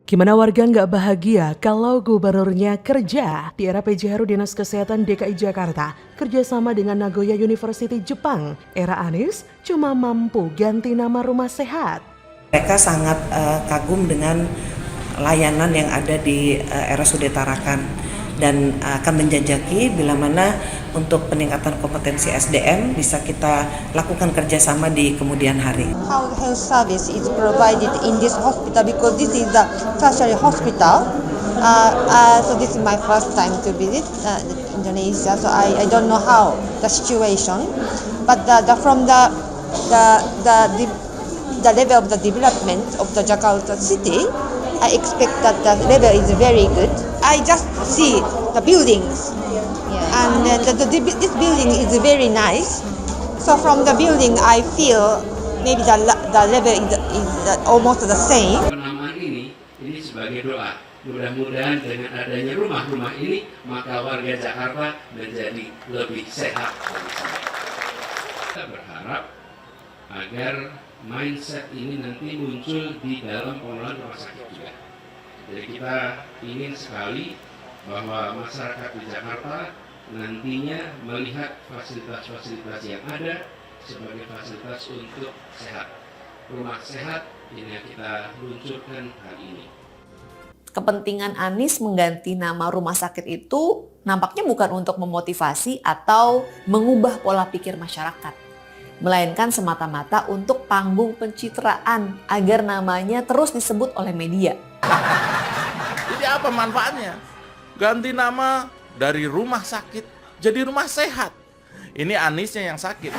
Gimana warga nggak bahagia kalau gubernurnya kerja? Di era PJ Heru Dinas Kesehatan DKI Jakarta kerjasama dengan Nagoya University Jepang, era Anies cuma mampu ganti nama rumah sehat. Mereka sangat kagum dengan layanan yang ada di RSUD Tarakan dan akan menjajaki bila mana untuk peningkatan kompetensi SDM bisa kita lakukan kerjasama di kemudian hari. How health service is provided in this hospital because this is the tertiary hospital. So this is my first time to visit Indonesia. So I don't know how the situation, but from the level of the development of the Jakarta city, I expect that the level is very good. I just see the buildings, and this building is very nice. So from the building, I feel maybe the level is almost the same. Penamaan ini sebagai doa. Mudah-mudahan dengan adanya rumah-rumah ini, maka warga Jakarta menjadi lebih sehat. Kita berharap agar mindset ini nanti muncul di dalam pengelolaan rumah sakit juga. Jadi kita ingin sekali bahwa masyarakat di Jakarta nantinya melihat fasilitas-fasilitas yang ada sebagai fasilitas untuk sehat. Rumah sehat ini yang kita luncurkan hari ini. Kepentingan Anies mengganti nama rumah sakit itu nampaknya bukan untuk memotivasi atau mengubah pola pikir masyarakat, melainkan semata-mata untuk panggung pencitraan agar namanya terus disebut oleh media. Jadi apa manfaatnya? Ganti nama dari rumah sakit jadi rumah sehat. Ini Aniesnya yang sakit.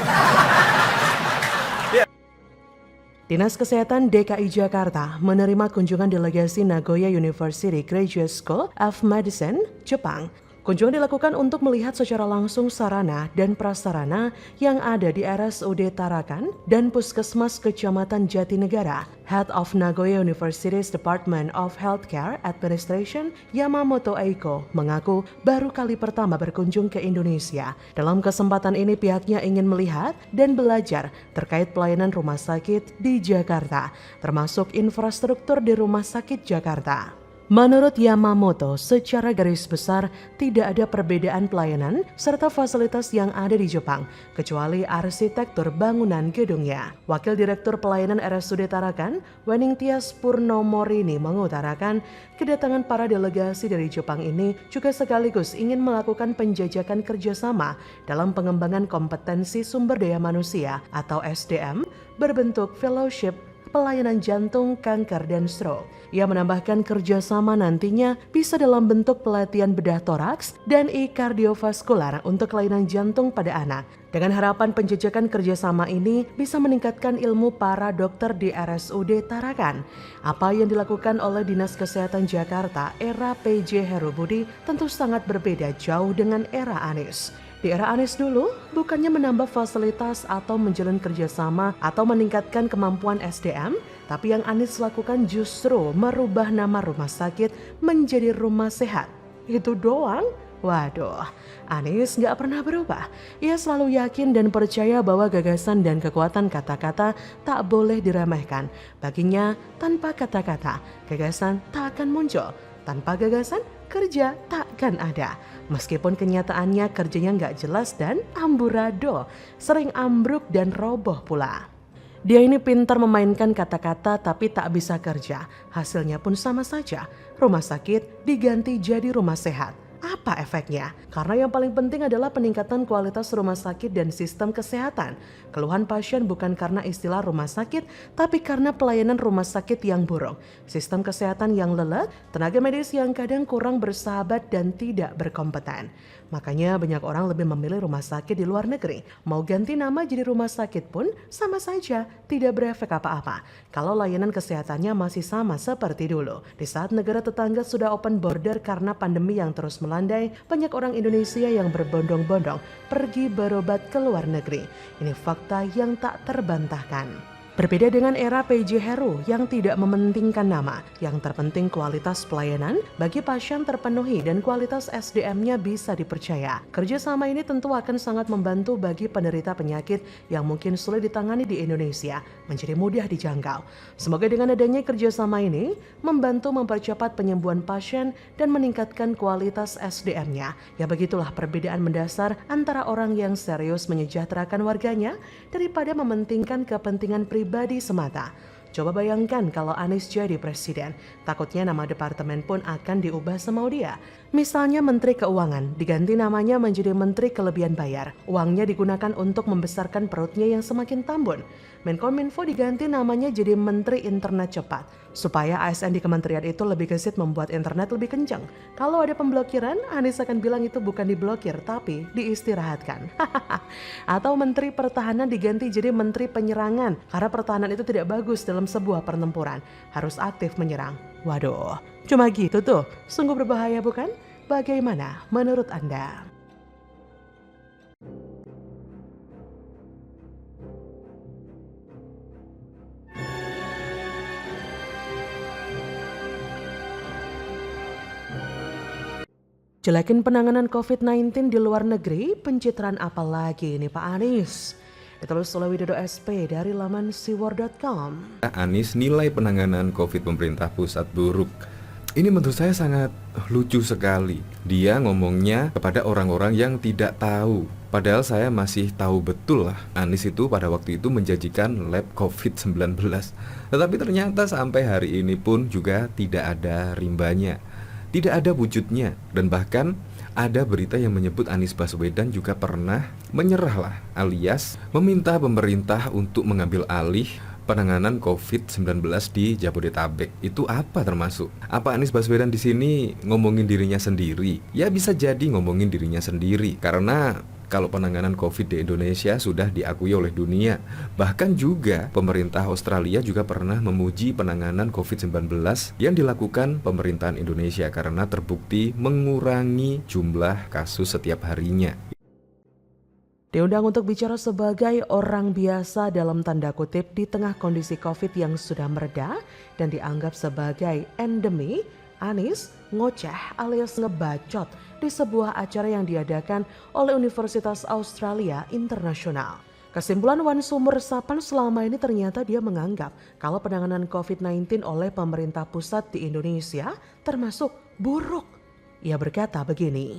Dinas Kesehatan DKI Jakarta menerima kunjungan delegasi Nagoya University Graduate School of Medicine, Jepang. Kunjungan dilakukan untuk melihat secara langsung sarana dan prasarana yang ada di RSUD Tarakan dan Puskesmas Kecamatan Jatinegara. Head of Nagoya University's Department of Healthcare Administration, Yamamoto Eiko, mengaku baru kali pertama berkunjung ke Indonesia. Dalam kesempatan ini pihaknya ingin melihat dan belajar terkait pelayanan rumah sakit di Jakarta, termasuk infrastruktur di Rumah Sakit Jakarta. Menurut Yamamoto, secara garis besar tidak ada perbedaan pelayanan serta fasilitas yang ada di Jepang, kecuali arsitektur bangunan gedungnya. Wakil Direktur Pelayanan RSUD Tarakan, Weningtyas Purnomorini mengutarakan kedatangan para delegasi dari Jepang ini juga sekaligus ingin melakukan penjajakan kerjasama dalam pengembangan kompetensi sumber daya manusia atau SDM berbentuk fellowship pelayanan jantung, kanker, dan stroke. Ia menambahkan kerjasama nantinya bisa dalam bentuk pelatihan bedah toraks dan e-kardiovaskular untuk kelainan jantung pada anak. Dengan harapan penjajakan kerjasama ini bisa meningkatkan ilmu para dokter di RSUD Tarakan. Apa yang dilakukan oleh Dinas Kesehatan Jakarta era PJ Heru Budi tentu sangat berbeda jauh dengan era Anies. Di era Anies dulu, bukannya menambah fasilitas atau menjalin kerjasama atau meningkatkan kemampuan SDM, tapi yang Anies lakukan justru merubah nama rumah sakit menjadi rumah sehat. Itu doang? Waduh, Anies nggak pernah berubah. Ia selalu yakin dan percaya bahwa gagasan dan kekuatan kata-kata tak boleh diremehkan. Baginya, tanpa kata-kata, gagasan tak akan muncul. Tanpa gagasan, kerja takkan ada. Meskipun kenyataannya kerjanya nggak jelas dan amburadul, sering ambruk dan roboh pula. Dia ini pintar memainkan kata-kata tapi tak bisa kerja. Hasilnya pun sama saja. Rumah sakit diganti jadi rumah sehat. Apa efeknya? Karena yang paling penting adalah peningkatan kualitas rumah sakit dan sistem kesehatan. Keluhan pasien bukan karena istilah rumah sakit, tapi karena pelayanan rumah sakit yang buruk, sistem kesehatan yang lelah, tenaga medis yang kadang kurang bersahabat dan tidak berkompeten. Makanya banyak orang lebih memilih rumah sakit di luar negeri. Mau ganti nama jadi rumah sakit pun sama saja, tidak berefek apa-apa. Kalau layanan kesehatannya masih sama seperti dulu. Di saat negara tetangga sudah open border karena pandemi yang terus melandai, banyak orang Indonesia yang berbondong-bondong pergi berobat ke luar negeri. Ini fakta yang tak terbantahkan. Berbeda dengan era PJ Heru yang tidak mementingkan nama, yang terpenting kualitas pelayanan bagi pasien terpenuhi dan kualitas SDM-nya bisa dipercaya. Kerjasama ini tentu akan sangat membantu bagi penderita penyakit yang mungkin sulit ditangani di Indonesia menjadi mudah dijangkau. Semoga dengan adanya kerjasama ini membantu mempercepat penyembuhan pasien dan meningkatkan kualitas SDM-nya. Ya begitulah perbedaan mendasar antara orang yang serius menyejahterakan warganya daripada mementingkan kepentingan pribadi semata. Coba bayangkan kalau Anies jadi presiden, takutnya nama departemen pun akan diubah semau dia. Misalnya Menteri Keuangan diganti namanya menjadi Menteri Kelebihan Bayar. Uangnya digunakan untuk membesarkan perutnya yang semakin tambun. Menkominfo diganti namanya jadi Menteri Internet Cepat, supaya ASN di kementerian itu lebih gesit membuat internet lebih kencang. Kalau ada pemblokiran, Anies akan bilang itu bukan diblokir, tapi diistirahatkan. Atau Menteri Pertahanan diganti jadi Menteri Penyerangan, karena pertahanan itu tidak bagus dalam sebuah pertempuran. Harus aktif menyerang. Waduh, cuma gitu tuh. Sungguh berbahaya bukan? Bagaimana menurut Anda? Jelekin penanganan COVID-19 di luar negeri, pencitraan apa lagi ini Pak Anies? Ditulis oleh Widodo SP dari laman siwar.com. Anies nilai penanganan COVID pemerintah pusat buruk. Ini menurut saya sangat lucu sekali. Dia ngomongnya kepada orang-orang yang tidak tahu. Padahal saya masih tahu betul lah, Anies itu pada waktu itu menjanjikan lab COVID-19. Tetapi ternyata sampai hari ini pun juga tidak ada rimbanya. Tidak ada wujudnya, dan bahkan ada berita yang menyebut Anies Baswedan juga pernah menyerah lah, alias meminta pemerintah untuk mengambil alih penanganan COVID-19 di Jabodetabek. Itu apa termasuk? Apa Anies Baswedan di sini ngomongin dirinya sendiri? Ya bisa jadi ngomongin dirinya sendiri, karena kalau penanganan COVID di Indonesia sudah diakui oleh dunia. Bahkan juga pemerintah Australia juga pernah memuji penanganan COVID-19 yang dilakukan pemerintahan Indonesia karena terbukti mengurangi jumlah kasus setiap harinya. Diundang untuk bicara sebagai orang biasa dalam tanda kutip di tengah kondisi COVID yang sudah mereda dan dianggap sebagai endemi, Anies ngoceh alias ngebacot di sebuah acara yang diadakan oleh Universitas Australia Internasional. Kesimpulan Wan Sumur Resapan selama ini ternyata dia menganggap kalau penanganan COVID-19 oleh pemerintah pusat di Indonesia termasuk buruk. Ia berkata begini,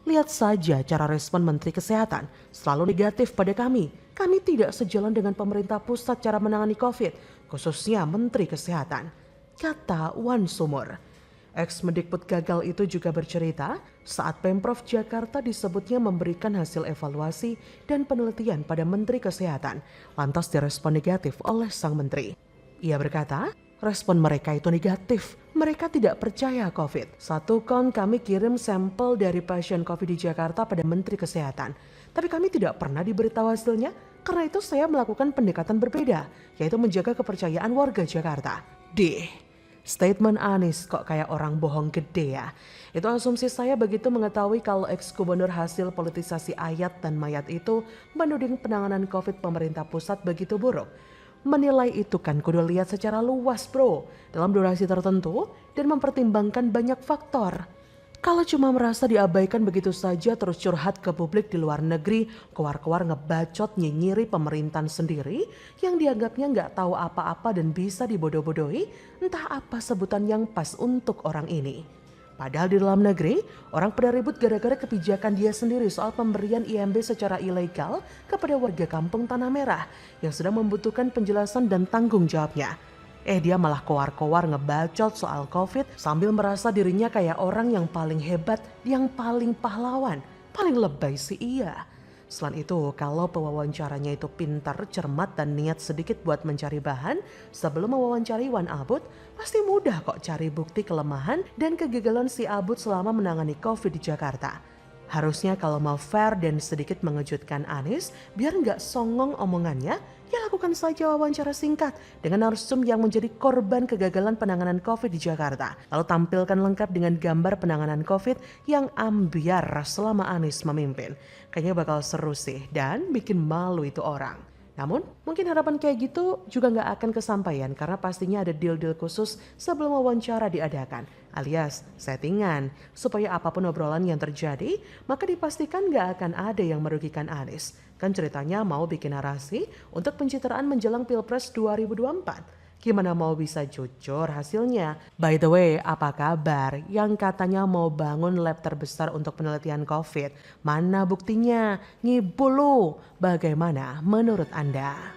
"Lihat saja cara respon Menteri Kesehatan, selalu negatif pada kami. Kami tidak sejalan dengan pemerintah pusat cara menangani COVID, khususnya Menteri Kesehatan," kata Wan Sumur. Ex-Mendikbud gagal itu juga bercerita saat Pemprov Jakarta disebutnya memberikan hasil evaluasi dan penelitian pada Menteri Kesehatan, lantas direspon negatif oleh sang menteri. Ia berkata, respon mereka itu negatif. Mereka tidak percaya COVID. Satu kami kirim sampel dari pasien COVID di Jakarta pada Menteri Kesehatan. Tapi kami tidak pernah diberitahu hasilnya. Karena itu saya melakukan pendekatan berbeda, yaitu menjaga kepercayaan warga Jakarta. Statement Anies kok kayak orang bohong gede ya. Itu asumsi saya begitu mengetahui kalau ex-gubernur hasil politisasi ayat dan mayat itu menuding penanganan COVID pemerintah pusat begitu buruk. Menilai itu kan kudu lihat secara luas bro, dalam durasi tertentu dan mempertimbangkan banyak faktor. Kalau cuma merasa diabaikan begitu saja terus curhat ke publik di luar negeri, keluar-keluar ngebacot nyinyiri pemerintahan sendiri yang dianggapnya nggak tahu apa-apa dan bisa dibodoh-bodohi, entah apa sebutan yang pas untuk orang ini. Padahal di dalam negeri, orang pada ribut gara-gara kebijakan dia sendiri soal pemberian IMB secara ilegal kepada warga kampung Tanah Merah yang sedang membutuhkan penjelasan dan tanggung jawabnya. Dia malah kowar-kowar ngebacot soal COVID sambil merasa dirinya kayak orang yang paling hebat, yang paling pahlawan, paling lebay sih iya. Selain itu, kalau pewawancaranya itu pintar, cermat, dan niat sedikit buat mencari bahan, sebelum mewawancari Wan Abut, pasti mudah kok cari bukti kelemahan dan kegagalan si Abut selama menangani COVID di Jakarta. Harusnya kalau mau fair dan sedikit mengejutkan Anies, biar nggak songong omongannya, ya lakukan saja wawancara singkat dengan narsum yang menjadi korban kegagalan penanganan COVID di Jakarta. Lalu tampilkan lengkap dengan gambar penanganan COVID yang ambiar selama Anies memimpin. Kayaknya bakal seru sih dan bikin malu itu orang. Namun, mungkin harapan kayak gitu juga nggak akan kesampaian karena pastinya ada deal-deal khusus sebelum wawancara diadakan, alias settingan, supaya apapun obrolan yang terjadi, maka dipastikan nggak akan ada yang merugikan Anies. Kan ceritanya mau bikin narasi untuk pencitraan menjelang Pilpres 2024. Gimana mau bisa jujur hasilnya? By the way, apa kabar yang katanya mau bangun lab terbesar untuk penelitian COVID? Mana buktinya? Ngibul lu. Bagaimana menurut Anda?